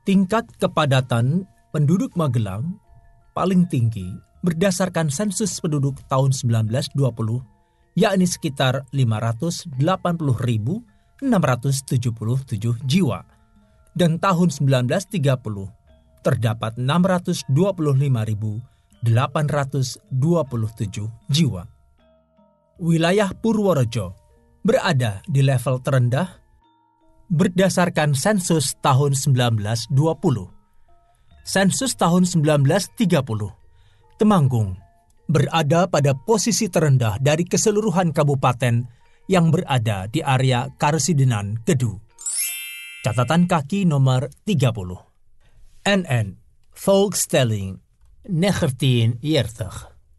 Tingkat kepadatan penduduk Magelang paling tinggi berdasarkan sensus penduduk tahun 1920, yakni sekitar 580.677 jiwa. Dan tahun 1930 terdapat 625.827 jiwa. Wilayah Purworejo berada di level terendah berdasarkan sensus tahun 1920. Sensus tahun 1930, Temanggung berada pada posisi terendah dari keseluruhan kabupaten yang berada di area Karesidenan Kedu. Catatan kaki nomor 30. NN Volkstelling 1930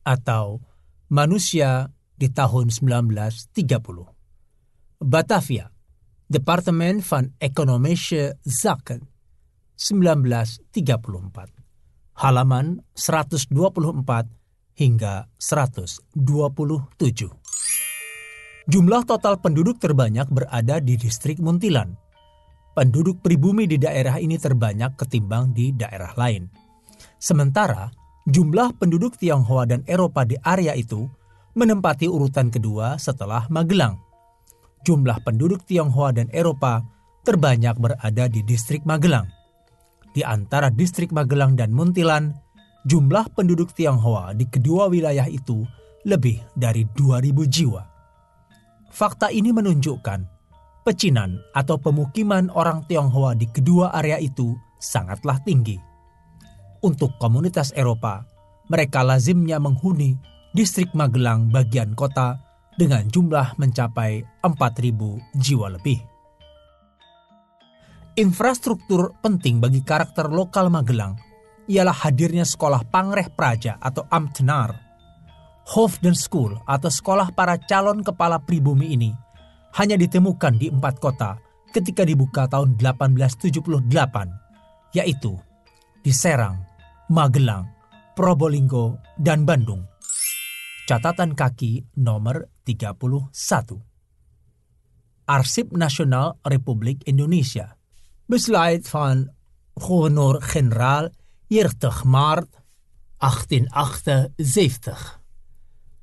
atau manusia di tahun 1930. Batavia, Departemen van Economische Zaken 1934. Halaman 124 hingga 127. Jumlah total penduduk terbanyak berada di distrik Muntilan. Penduduk pribumi di daerah ini terbanyak ketimbang di daerah lain. Sementara, jumlah penduduk Tionghoa dan Eropa di area itu menempati urutan kedua setelah Magelang. Jumlah penduduk Tionghoa dan Eropa terbanyak berada di distrik Magelang. Di antara distrik Magelang dan Muntilan, jumlah penduduk Tionghoa di kedua wilayah itu lebih dari 2.000 jiwa. Fakta ini menunjukkan pecinan atau pemukiman orang Tionghoa di kedua area itu sangatlah tinggi. Untuk komunitas Eropa, mereka lazimnya menghuni distrik Magelang bagian kota dengan jumlah mencapai 4.000 jiwa lebih. Infrastruktur penting bagi karakter lokal Magelang ialah hadirnya sekolah Pangreh Praja atau Ambtenaar. Hoofden School atau sekolah para calon kepala pribumi ini hanya ditemukan di 4 kota ketika dibuka tahun 1878, yaitu di Serang, Magelang, Probolinggo, dan Bandung. Catatan kaki nomor 31. Arsip Nasional Republik Indonesia. Besluit van Gouverneur-Generaal 30 Maart 1878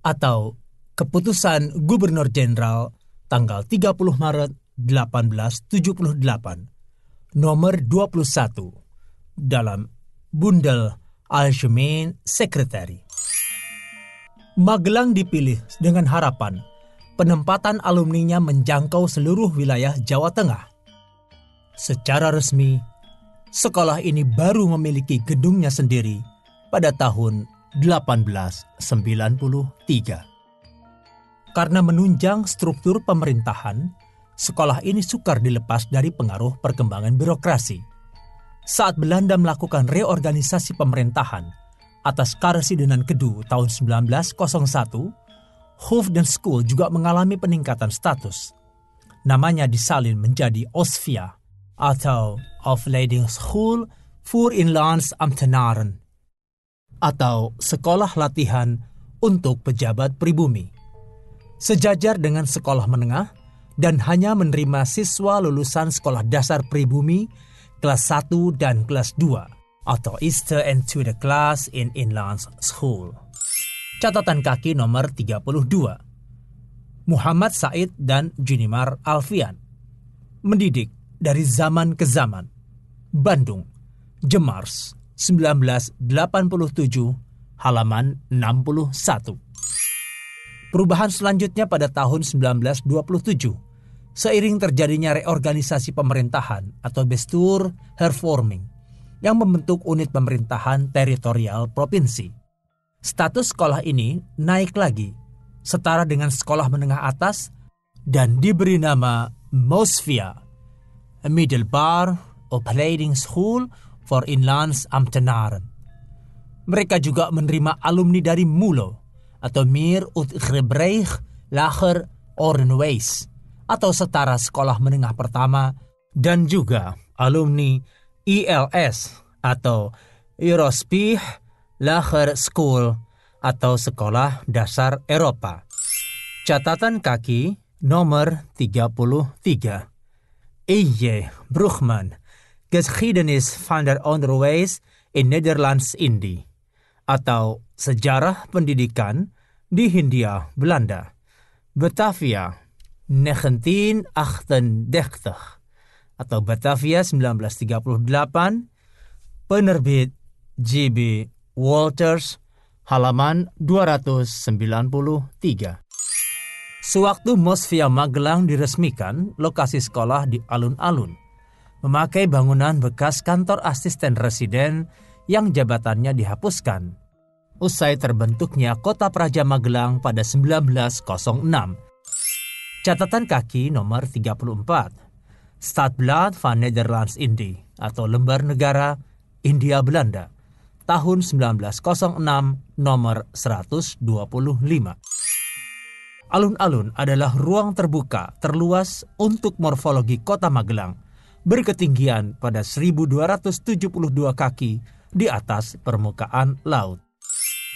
atau Keputusan Gubernur Jenderal tanggal 30 Maret 1878, nomor 21, dalam Bundel Algemeen Secretary. Magelang dipilih dengan harapan penempatan alumninya menjangkau seluruh wilayah Jawa Tengah. Secara resmi, sekolah ini baru memiliki gedungnya sendiri pada tahun 1893. Karena menunjang struktur pemerintahan, sekolah ini sukar dilepas dari pengaruh perkembangan birokrasi. Saat Belanda melakukan reorganisasi pemerintahan atas Karesidenan Kedu tahun 1901, Hoofden School juga mengalami peningkatan status. Namanya disalin menjadi Osvia atau Opleidingsschool voor Inlandsambtenaren atau sekolah latihan untuk pejabat pribumi. Sejajar dengan sekolah menengah dan hanya menerima siswa lulusan sekolah dasar pribumi kelas 1 dan kelas 2 atau Eerste en Tweede Klas in Inlandsschool. Catatan kaki nomor 32. Muhammad Said dan Junimar Alfian. Mendidik dari zaman ke zaman. Bandung, Jemars, 1987, halaman 61. Perubahan selanjutnya pada tahun 1927, seiring terjadinya reorganisasi pemerintahan atau Bestuur Hervorming yang membentuk unit pemerintahan teritorial provinsi. Status sekolah ini naik lagi, setara dengan sekolah menengah atas dan diberi nama Mosvia, Middelbaar Opleidingsschool voor Inlandsambtenaren. Mereka juga menerima alumni dari MULO, atau Meer Uitgebreid Lager Onderwijs, atau setara sekolah menengah pertama, dan juga alumni ILS atau Europees Lager School atau sekolah dasar Eropa. Catatan kaki nomor 33. E.J. Brugman, Geschiedenis van der Onderwijs in Nederlands-Indië atau Sejarah Pendidikan di Hindia Belanda, Batavia 1938 atau Batavia 1938, penerbit J.B. Walters, halaman 293. Sewaktu Mosvia Magelang diresmikan, lokasi sekolah di alun-alun, memakai bangunan bekas kantor asisten residen yang jabatannya dihapuskan. Usai terbentuknya Kota Praja Magelang pada 1906. Catatan kaki nomor 34. Stadblad van Nederlands-Indië atau Lembar Negara Hindia Belanda, tahun 1906, nomor 125. Alun-alun adalah ruang terbuka terluas untuk morfologi Kota Magelang, berketinggian pada 1272 kaki di atas permukaan laut.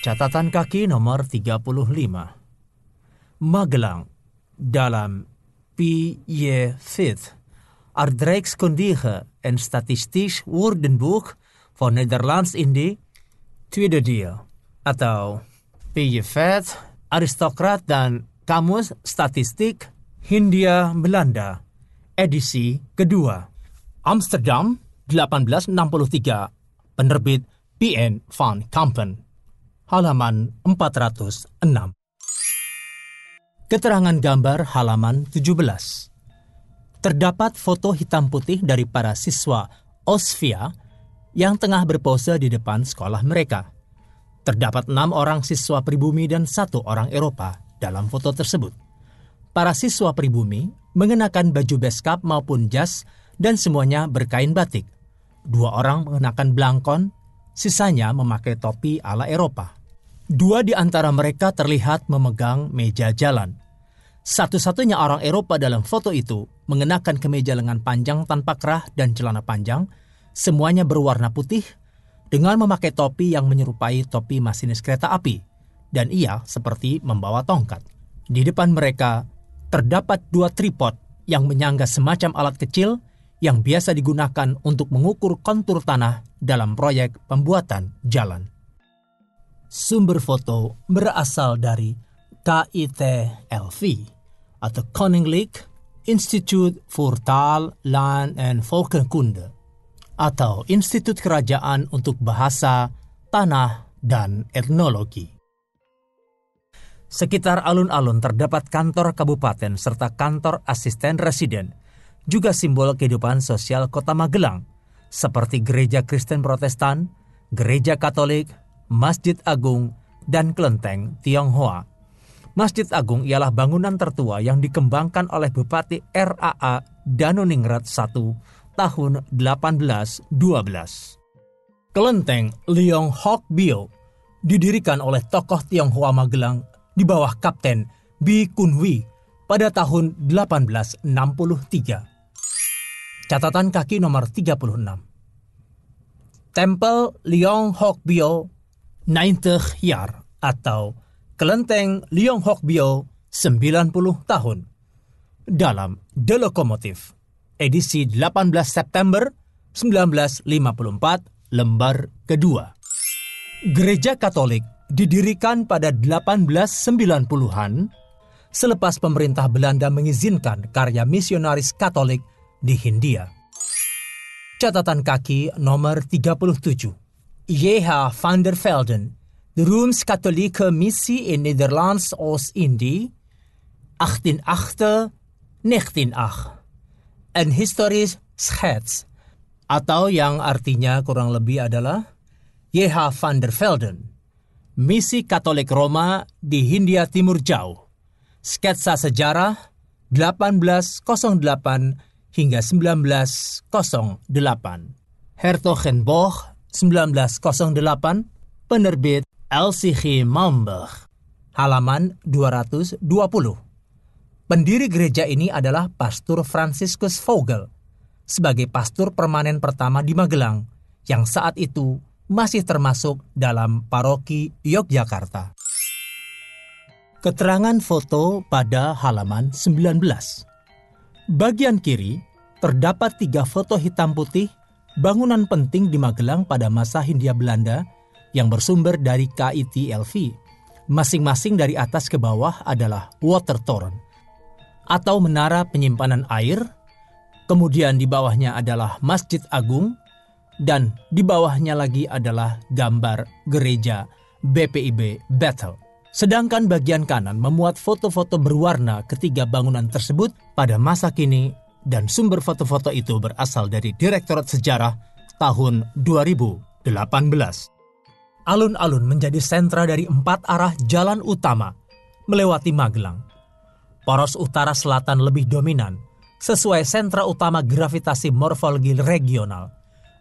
Catatan kaki nomor 35. Magelang dalam P.J. Fith, Aardrijkskundige en Statistisch Woordenboek van Nederlands-Indië, tweede deel, atau P.J. Fith, Aristokrat dan Kamus Statistik Hindia Belanda, edisi kedua, Amsterdam 1863, penerbit P.N. van Kampen, halaman 406. Keterangan gambar halaman 17. Terdapat foto hitam putih dari para siswa Osvia yang tengah berpose di depan sekolah mereka. Terdapat 6 orang siswa pribumi dan 1 orang Eropa dalam foto tersebut. Para siswa pribumi mengenakan baju beskap maupun jas dan semuanya berkain batik. 2 orang mengenakan blangkon, sisanya memakai topi ala Eropa. 2 di antara mereka terlihat memegang meja jalan. Satu-satunya orang Eropa dalam foto itu mengenakan kemeja lengan panjang tanpa kerah dan celana panjang, semuanya berwarna putih, dengan memakai topi yang menyerupai topi masinis kereta api, dan ia seperti membawa tongkat. Di depan mereka terdapat 2 tripod yang menyangga semacam alat kecil yang biasa digunakan untuk mengukur kontur tanah dalam proyek pembuatan jalan. Sumber foto berasal dari KITLV atau Koninklijk Instituut voor Taal, Land en Volkenkunde atau Institut Kerajaan untuk Bahasa, Tanah, dan Etnologi. Sekitar alun-alun terdapat kantor kabupaten serta kantor asisten residen, juga simbol kehidupan sosial Kota Magelang, seperti Gereja Kristen Protestan, Gereja Katolik, Masjid Agung, dan Kelenteng Tionghoa. Masjid Agung ialah bangunan tertua yang dikembangkan oleh Bupati R.A.A. Danoningrat I tahun 1812. Kelenteng Leong Hok Bio didirikan oleh tokoh Tionghoa Magelang di bawah Kapten Bi Kun Wi pada tahun 1863. Catatan kaki nomor 36. Tempel Leong Hok Bio 90 jaar atau Kelenteng Leong Hok Bio 90 tahun dalam The Lokomotif, edisi 18 September 1954, lembar kedua. Gereja Katolik didirikan pada 1890-an selepas pemerintah Belanda mengizinkan karya misionaris Katolik di Hindia. Catatan kaki nomor 37. J.H. van der Velden, de Rooms-Katholieke Missie in Nederlands-Oost-Indië, 1808-1908. Een historisch schets, atau yang artinya kurang lebih adalah J.H. van der Velden, Misi Katolik Roma di Hindia Timur Jauh, sketsa sejarah 1808 hingga 1908, Hertogenbosch 1908, penerbit LCG Malmberg, halaman 220. Pendiri gereja ini adalah Pastor Franciscus Vogel, sebagai pastor permanen pertama di Magelang, yang saat itu masih termasuk dalam paroki Yogyakarta. Keterangan foto pada halaman 19. Bagian kiri terdapat 3 foto hitam putih bangunan penting di Magelang pada masa Hindia Belanda yang bersumber dari KITLV. Masing-masing dari atas ke bawah adalah water toren atau menara penyimpanan air, kemudian di bawahnya adalah Masjid Agung, dan di bawahnya lagi adalah gambar gereja BPIB Bethel. Sedangkan bagian kanan memuat foto-foto berwarna ketiga bangunan tersebut pada masa kini, dan sumber foto-foto itu berasal dari Direktorat Sejarah tahun 2018. Alun-alun menjadi sentra dari 4 arah jalan utama melewati Magelang. Poros utara-selatan lebih dominan sesuai sentra utama gravitasi morfologi regional,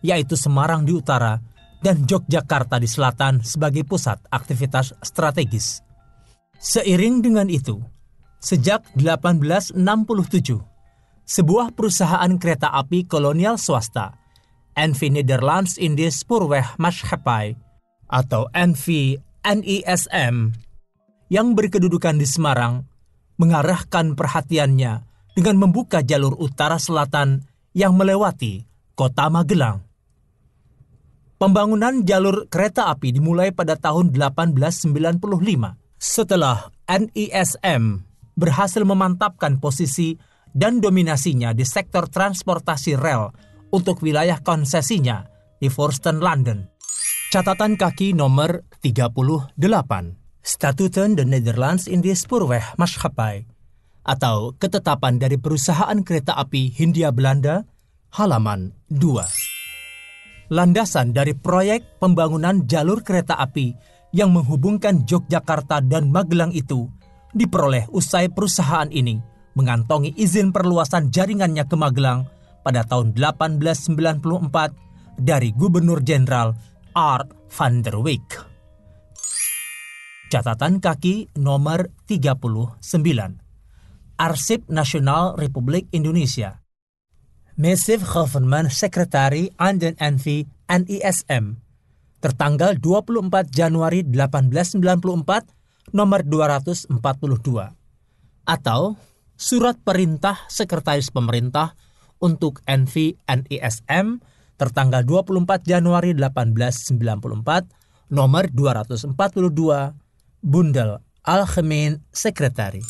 yaitu Semarang di utara dan Yogyakarta di selatan sebagai pusat aktivitas strategis. Seiring dengan itu, sejak 1867, sebuah perusahaan kereta api kolonial swasta, NV Nederlands Indisch Spoorwegmaatschappij atau NV-NISM, yang berkedudukan di Semarang, mengarahkan perhatiannya dengan membuka jalur utara selatan yang melewati kota Magelang. Pembangunan jalur kereta api dimulai pada tahun 1895 setelah NISM berhasil memantapkan posisi dan dominasinya di sektor transportasi rel untuk wilayah konsesinya di Voorsten Landen. Catatan kaki nomor 38, Statuten de Nederlands Indisch Spoorwegmaatschappij atau Ketetapan dari Perusahaan Kereta Api Hindia Belanda, halaman 2. Landasan dari proyek pembangunan jalur kereta api yang menghubungkan Yogyakarta dan Magelang itu diperoleh usai perusahaan ini mengantongi izin perluasan jaringannya ke Magelang pada tahun 1894 dari Gubernur Jenderal Art van der Wijk. Catatan kaki nomor 39, Arsip Nasional Republik Indonesia, Massive Government Secretary aan den NV-NISM, tertanggal 24 Januari 1894 nomor 242, atau Surat Perintah Sekretaris Pemerintah untuk NV-NISM tertanggal 24 Januari 1894 nomor 242, Bundel Algemeen Secretary.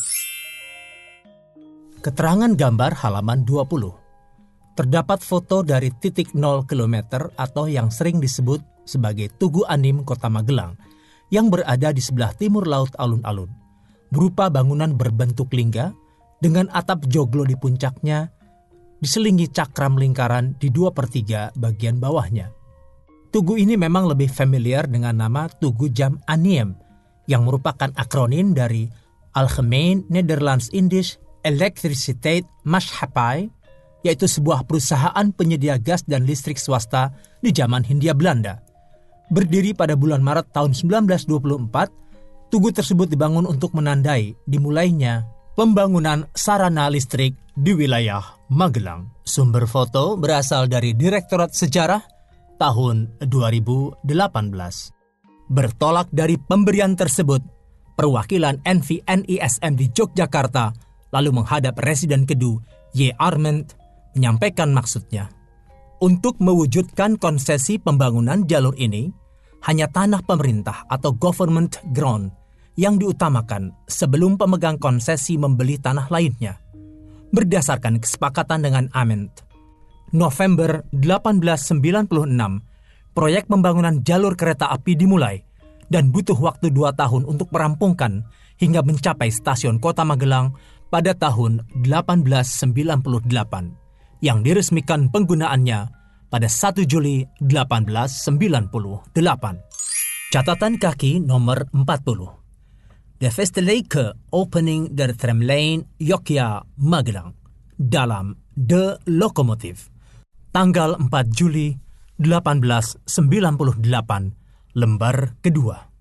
Keterangan gambar halaman 20. Terdapat foto dari titik 0 km atau yang sering disebut sebagai Tugu Anim Kota Magelang yang berada di sebelah timur laut alun-alun, berupa bangunan berbentuk lingga dengan atap joglo di puncaknya, diselingi cakram lingkaran di 2/3 bagian bawahnya. Tugu ini memang lebih familiar dengan nama Tugu Jam Aniem yang merupakan akronim dari Algemeen Nederlands Indisch Elektriciteit Maatschappij, yaitu sebuah perusahaan penyedia gas dan listrik swasta di zaman Hindia Belanda. Berdiri pada bulan Maret tahun 1924, tugu tersebut dibangun untuk menandai dimulainya pembangunan sarana listrik di wilayah Magelang. Sumber foto berasal dari Direktorat Sejarah tahun 2018. Bertolak dari pemberian tersebut, perwakilan NV-NISM di Yogyakarta lalu menghadap Residen Kedu Y. Arment menyampaikan maksudnya. Untuk mewujudkan konsesi pembangunan jalur ini, hanya tanah pemerintah atau government ground yang diutamakan sebelum pemegang konsesi membeli tanah lainnya. Berdasarkan kesepakatan dengan Ament, November 1896, proyek pembangunan jalur kereta api dimulai dan butuh waktu 2 tahun untuk merampungkan hingga mencapai stasiun Kota Magelang pada tahun 1898. Yang diresmikan penggunaannya pada 1 Juli 1898. Catatan kaki nomor 40. De Vestelijke Opening der Tramlijn Jogja-Magelang dalam De Lokomotief, tanggal 4 Juli 1898, lembar kedua.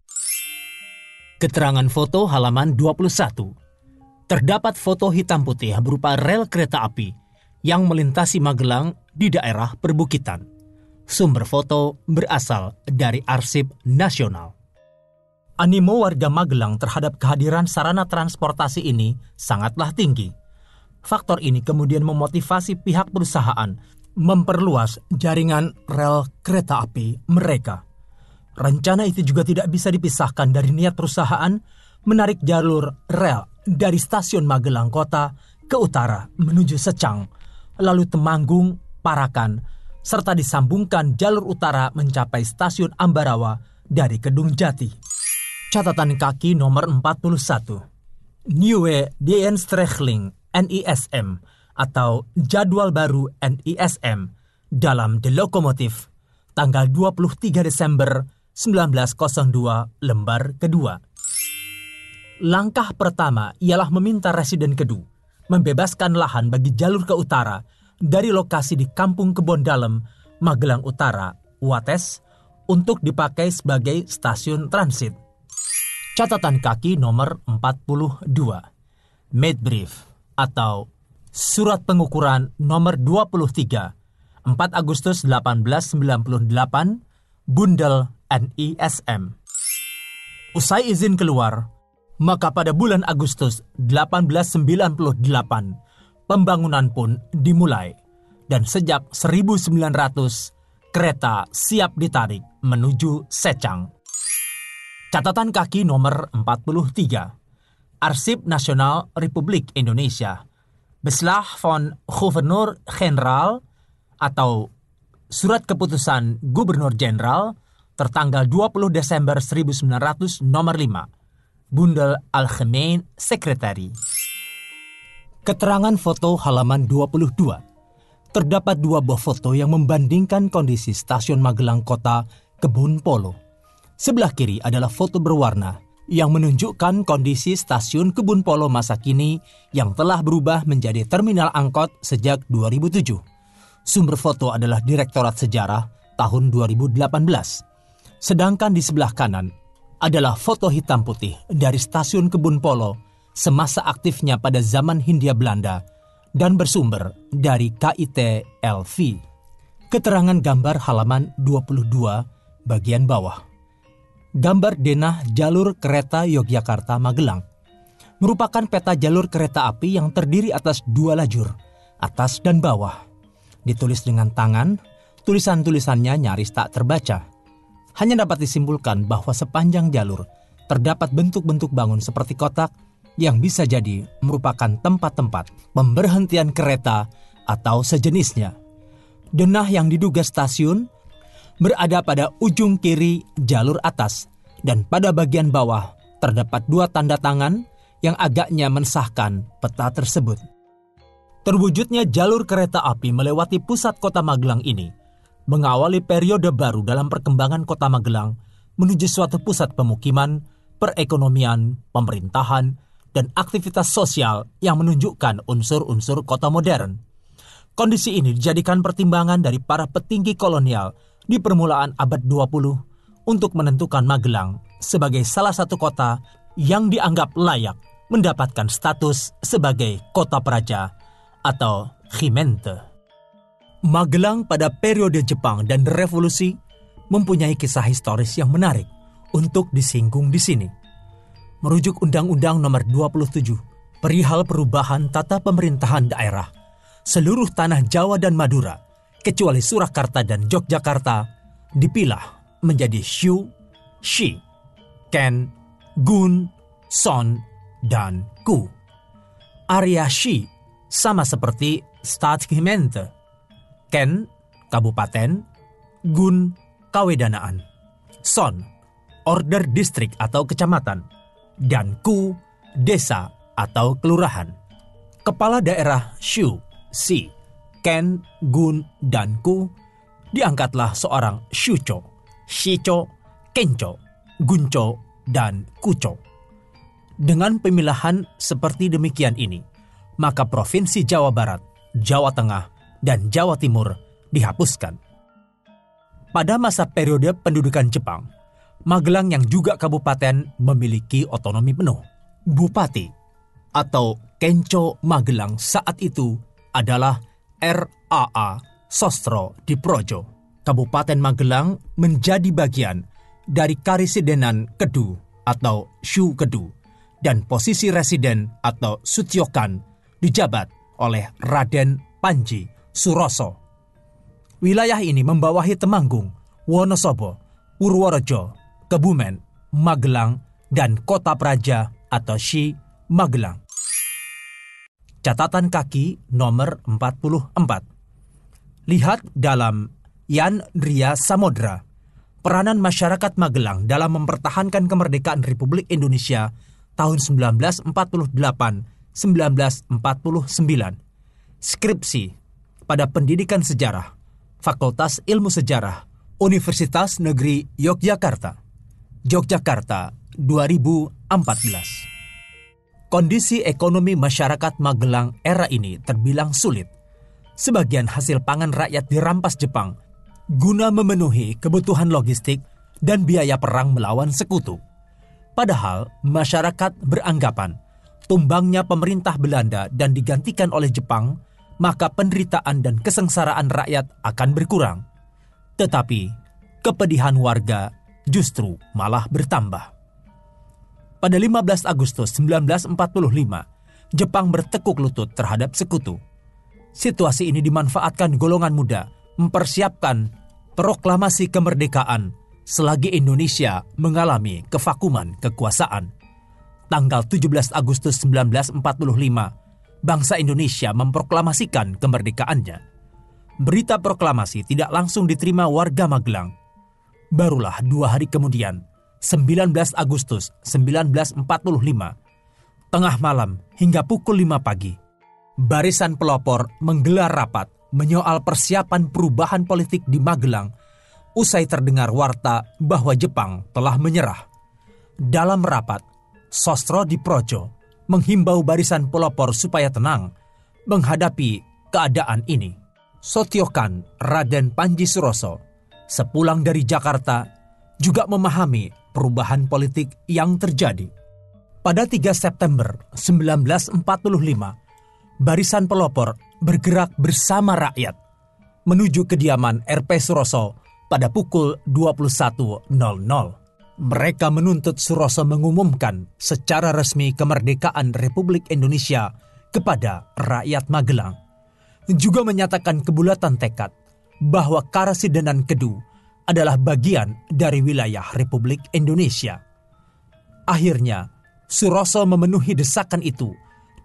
Keterangan foto halaman 21. Terdapat foto hitam putih berupa rel kereta api yang melintasi Magelang di daerah perbukitan. Sumber foto berasal dari Arsip Nasional. Animo warga Magelang terhadap kehadiran sarana transportasi ini sangatlah tinggi. Faktor ini kemudian memotivasi pihak perusahaan memperluas jaringan rel kereta api mereka. Rencana itu juga tidak bisa dipisahkan dari niat perusahaan menarik jalur rel dari stasiun Magelang Kota ke utara menuju Secang, lalu Temanggung, Parakan, serta disambungkan jalur utara mencapai stasiun Ambarawa dari Kedung Jati. Catatan kaki nomor 41. Nieuwe dienstregeling NISM atau Jadwal Baru NISM dalam The Lokomotif tanggal 23 Desember 1902 lembar kedua. Langkah pertama ialah meminta residen Kedu membebaskan lahan bagi jalur ke utara dari lokasi di Kampung Kebon Dalem, Magelang Utara, Wates, untuk dipakai sebagai stasiun transit. Catatan kaki nomor 42. Meetbrief atau Surat Pengukuran nomor 23, 4 Agustus 1898, Bundel NISM. Usai izin keluar, maka pada bulan Agustus 1898, pembangunan pun dimulai, dan sejak 1900, kereta siap ditarik menuju Secang. Catatan kaki nomor 43. Arsip Nasional Republik Indonesia. Beslag van Gouvernour-Generaal atau Surat Keputusan Gubernur Jenderal tertanggal 20 Desember 1900 nomor 5. Bundel Algemeen Secretary. Keterangan foto halaman 22. Terdapat dua buah foto yang membandingkan kondisi stasiun Magelang Kota Kebun Polo. Sebelah kiri adalah foto berwarna yang menunjukkan kondisi stasiun Kebun Polo masa kini yang telah berubah menjadi terminal angkot sejak 2007. Sumber foto adalah Direktorat Sejarah tahun 2018. Sedangkan di sebelah kanan adalah foto hitam putih dari stasiun Kebun Polo semasa aktifnya pada zaman Hindia Belanda dan bersumber dari KIT LV. Keterangan gambar halaman 22 bagian bawah. Gambar denah jalur kereta Yogyakarta-Magelang merupakan peta jalur kereta api yang terdiri atas dua lajur, atas dan bawah. Ditulis dengan tangan, tulisan-tulisannya nyaris tak terbaca. Hanya dapat disimpulkan bahwa sepanjang jalur terdapat bentuk-bentuk bangun seperti kotak yang bisa jadi merupakan tempat-tempat pemberhentian kereta atau sejenisnya. Denah yang diduga stasiun berada pada ujung kiri jalur atas, dan pada bagian bawah terdapat dua tanda tangan yang agaknya mensahkan peta tersebut. Terwujudnya jalur kereta api melewati pusat kota Magelang ini mengawali periode baru dalam perkembangan kota Magelang menuju suatu pusat pemukiman, perekonomian, pemerintahan, dan aktivitas sosial yang menunjukkan unsur-unsur kota modern. Kondisi ini dijadikan pertimbangan dari para petinggi kolonial di permulaan abad 20 untuk menentukan Magelang sebagai salah satu kota yang dianggap layak mendapatkan status sebagai kota praja atau Gemeente. Magelang pada periode Jepang dan Revolusi mempunyai kisah historis yang menarik untuk disinggung di sini. Merujuk Undang-Undang Nomor 27 perihal perubahan tata pemerintahan daerah, seluruh tanah Jawa dan Madura kecuali Surakarta dan Yogyakarta dipilah menjadi Shu, Shi, Ken, Gun, Son, dan Ku. Area Shi sama seperti Stadsgemeente, Ken, Kabupaten, Gun, Kawedanaan, Son, Order Distrik atau Kecamatan, dan Ku, Desa atau Kelurahan. Kepala daerah Shu, Si, Ken, Gun, dan Ku diangkatlah seorang Shucho, Shicho, Kencho, Guncho, dan Kucho. Dengan pemilahan seperti demikian ini, maka Provinsi Jawa Barat, Jawa Tengah, dan Jawa Timur dihapuskan. Pada masa periode pendudukan Jepang, Magelang yang juga kabupaten memiliki otonomi penuh. Bupati atau Kencho Magelang saat itu adalah RAA Sostro Diprojo. Kabupaten Magelang menjadi bagian dari Karisidenan Kedu atau Shu Kedu, dan posisi residen atau Sutyokan dijabat oleh Raden Panji Suroso. Wilayah ini membawahi Temanggung, Wonosobo, Purworejo, Kebumen, Magelang, dan Kota Praja atau Shi Magelang. Catatan kaki nomor 44. Lihat dalam Yan Ria Samodra, peranan masyarakat Magelang dalam mempertahankan kemerdekaan Republik Indonesia tahun 1948-1949. Skripsi pada Pendidikan Sejarah, Fakultas Ilmu Sejarah, Universitas Negeri Yogyakarta, Yogyakarta 2014. Kondisi ekonomi masyarakat Magelang era ini terbilang sulit. Sebagian hasil pangan rakyat dirampas Jepang guna memenuhi kebutuhan logistik dan biaya perang melawan sekutu. Padahal masyarakat beranggapan tumbangnya pemerintah Belanda dan digantikan oleh Jepang, maka penderitaan dan kesengsaraan rakyat akan berkurang. Tetapi kepedihan warga justru malah bertambah. Pada 15 Agustus 1945, Jepang bertekuk lutut terhadap sekutu. Situasi ini dimanfaatkan golongan muda mempersiapkan proklamasi kemerdekaan selagi Indonesia mengalami kevakuman kekuasaan. Tanggal 17 Agustus 1945, bangsa Indonesia memproklamasikan kemerdekaannya. Berita proklamasi tidak langsung diterima warga Magelang. Barulah 2 hari kemudian, 19 Agustus 1945, tengah malam hingga pukul 5 pagi, barisan pelopor menggelar rapat menyoal persiapan perubahan politik di Magelang usai terdengar warta bahwa Jepang telah menyerah. Dalam rapat, Sosro Diprojo menghimbau barisan pelopor supaya tenang menghadapi keadaan ini. Sotiokan Raden Panji Suroso sepulang dari Jakarta juga memahami perubahan politik yang terjadi. Pada 3 September 1945, barisan pelopor bergerak bersama rakyat menuju kediaman RP Suroso pada pukul 21.00. Mereka menuntut Suroso mengumumkan secara resmi kemerdekaan Republik Indonesia kepada rakyat Magelang. Juga menyatakan kebulatan tekad bahwa Karasidenan Kedu adalah bagian dari wilayah Republik Indonesia. Akhirnya, Suroso memenuhi desakan itu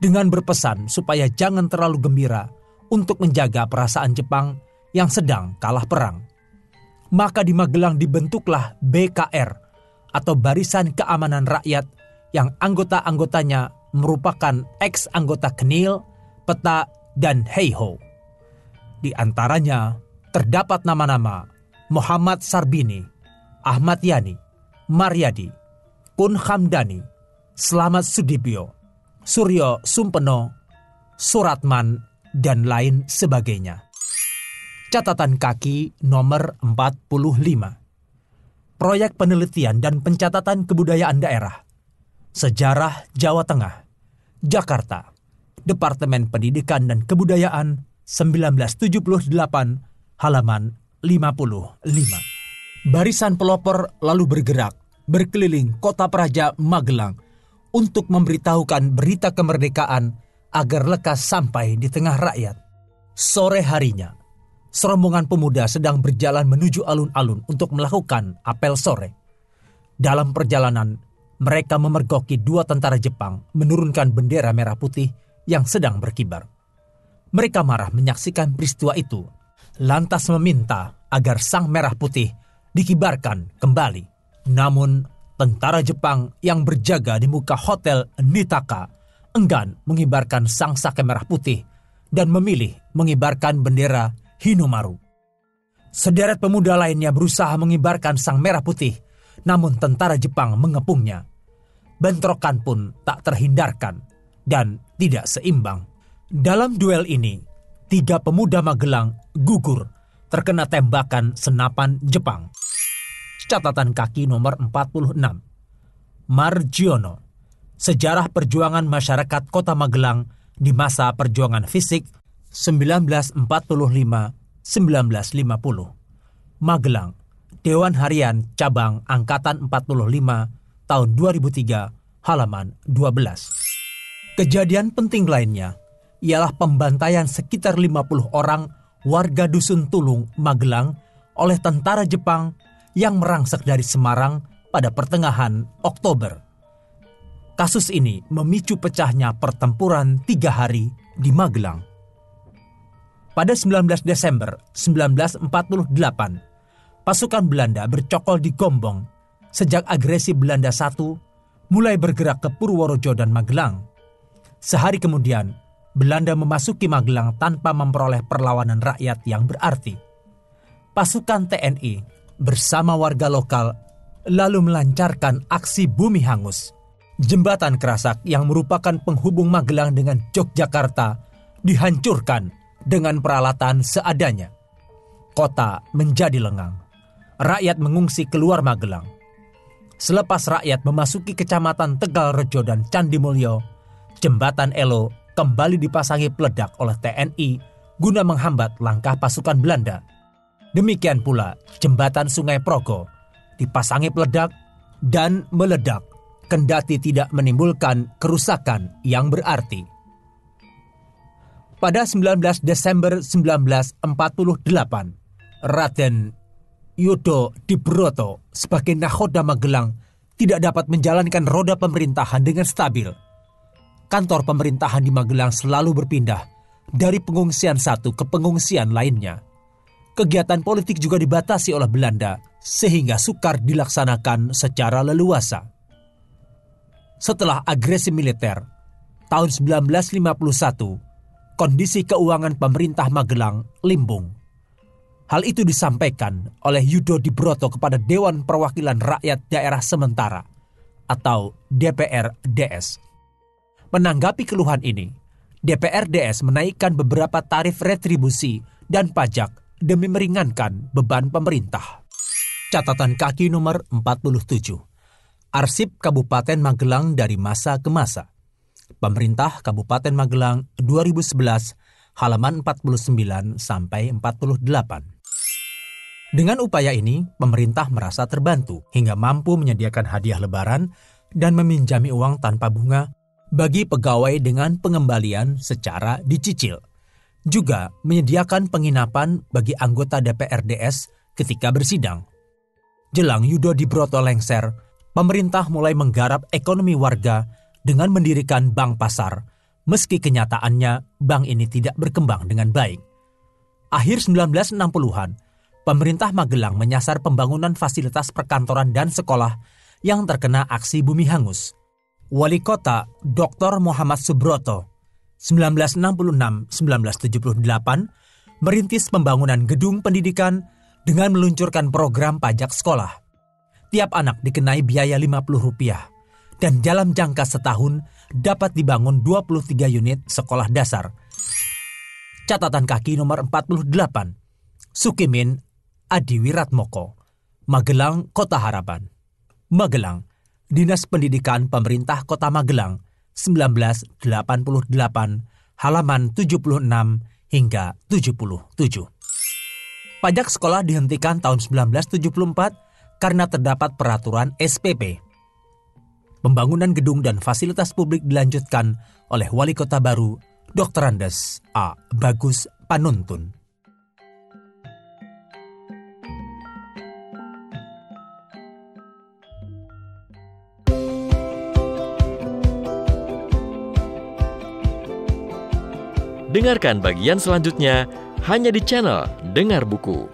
dengan berpesan supaya jangan terlalu gembira untuk menjaga perasaan Jepang yang sedang kalah perang. Maka di Magelang dibentuklah BKR atau Barisan Keamanan Rakyat yang anggota-anggotanya merupakan ex-anggota KNIL, PETA, dan Heiho. Di antaranya terdapat nama-nama Muhammad Sarbini, Ahmad Yani, Maryadi, Kun Hamdani, Slamet Sudibyo, Suryo Sumpeno, Suratman, dan lain sebagainya. Catatan kaki nomor 45. Proyek Penelitian dan Pencatatan Kebudayaan Daerah, Sejarah Jawa Tengah, Jakarta, Departemen Pendidikan dan Kebudayaan 1978, halaman 55. Barisan pelopor lalu bergerak berkeliling Kota Praja Magelang untuk memberitahukan berita kemerdekaan agar lekas sampai di tengah rakyat. Sore harinya, serombongan pemuda sedang berjalan menuju alun-alun untuk melakukan apel sore. Dalam perjalanan, mereka memergoki 2 tentara Jepang menurunkan bendera merah putih yang sedang berkibar. Mereka marah menyaksikan peristiwa itu, lantas meminta agar sang merah putih dikibarkan kembali. Namun, tentara Jepang yang berjaga di muka Hotel Nitaka enggan mengibarkan sang sake merah putih dan memilih mengibarkan bendera Hinomaru. Sederet pemuda lainnya berusaha mengibarkan sang merah putih, namun tentara Jepang mengepungnya. Bentrokan pun tak terhindarkan dan tidak seimbang. Dalam duel ini, 3 pemuda Magelang gugur terkena tembakan senapan Jepang. Catatan kaki nomor 46. Margiono, Sejarah Perjuangan Masyarakat Kota Magelang di Masa Perjuangan Fisik 1945-1950. Magelang, Dewan Harian Cabang Angkatan 45 tahun 2003, halaman 12. Kejadian penting lainnya ialah pembantaian sekitar 50 orang warga Dusun Tulung, Magelang oleh tentara Jepang yang merangsek dari Semarang pada pertengahan Oktober. Kasus ini memicu pecahnya pertempuran 3 hari di Magelang. Pada 19 Desember 1948, pasukan Belanda bercokol di Gombong sejak agresi Belanda I mulai bergerak ke Purworejo dan Magelang. Sehari kemudian, Belanda memasuki Magelang tanpa memperoleh perlawanan rakyat yang berarti. Pasukan TNI bersama warga lokal lalu melancarkan aksi Bumi Hangus. Jembatan Kerasak yang merupakan penghubung Magelang dengan Yogyakarta dihancurkan dengan peralatan seadanya. Kota menjadi lengang. Rakyat mengungsi keluar Magelang. Selepas rakyat memasuki kecamatan Tegalrejo dan Candimulyo, jembatan Elo kembali dipasangi peledak oleh TNI guna menghambat langkah pasukan Belanda. Demikian pula jembatan Sungai Progo dipasangi peledak dan meledak, kendati tidak menimbulkan kerusakan yang berarti. Pada 19 Desember 1948, Raden Yudo Dibroto sebagai Nakhoda Magelang tidak dapat menjalankan roda pemerintahan dengan stabil. Kantor pemerintahan di Magelang selalu berpindah dari pengungsian satu ke pengungsian lainnya. Kegiatan politik juga dibatasi oleh Belanda sehingga sukar dilaksanakan secara leluasa. Setelah agresi militer tahun 1951, kondisi keuangan pemerintah Magelang limbung. Hal itu disampaikan oleh Yudo Dibroto kepada Dewan Perwakilan Rakyat Daerah Sementara atau DPRDS. Menanggapi keluhan ini, DPRDS menaikkan beberapa tarif retribusi dan pajak demi meringankan beban pemerintah. Catatan kaki nomor 47. Arsip Kabupaten Magelang dari masa ke masa. Pemerintah Kabupaten Magelang 2011 halaman 49 sampai 48. Dengan upaya ini, pemerintah merasa terbantu hingga mampu menyediakan hadiah lebaran dan meminjami uang tanpa bunga bagi pegawai dengan pengembalian secara dicicil. Juga menyediakan penginapan bagi anggota DPRDS ketika bersidang. Jelang Yudo Dibroto lengser, pemerintah mulai menggarap ekonomi warga dengan mendirikan bank pasar, meski kenyataannya bank ini tidak berkembang dengan baik. Akhir 1960-an, pemerintah Magelang menyasar pembangunan fasilitas perkantoran dan sekolah yang terkena aksi Bumi Hangus. Wali Kota Dr. Muhammad Subroto 1966-1978 merintis pembangunan gedung pendidikan dengan meluncurkan program pajak sekolah. Tiap anak dikenai biaya Rp50 dan dalam jangka setahun dapat dibangun 23 unit sekolah dasar. Catatan kaki nomor 48. Sukimin Adi Wiratmoko, Magelang, Kota Harapan. Magelang, Dinas Pendidikan Pemerintah Kota Magelang, 1988, halaman 76 hingga 77. Pajak sekolah dihentikan tahun 1974 karena terdapat peraturan SPP. Pembangunan gedung dan fasilitas publik dilanjutkan oleh Wali Kota baru, Dr. Andes A. Bagus Panuntun. Dengarkan bagian selanjutnya hanya di channel Dengar Buku.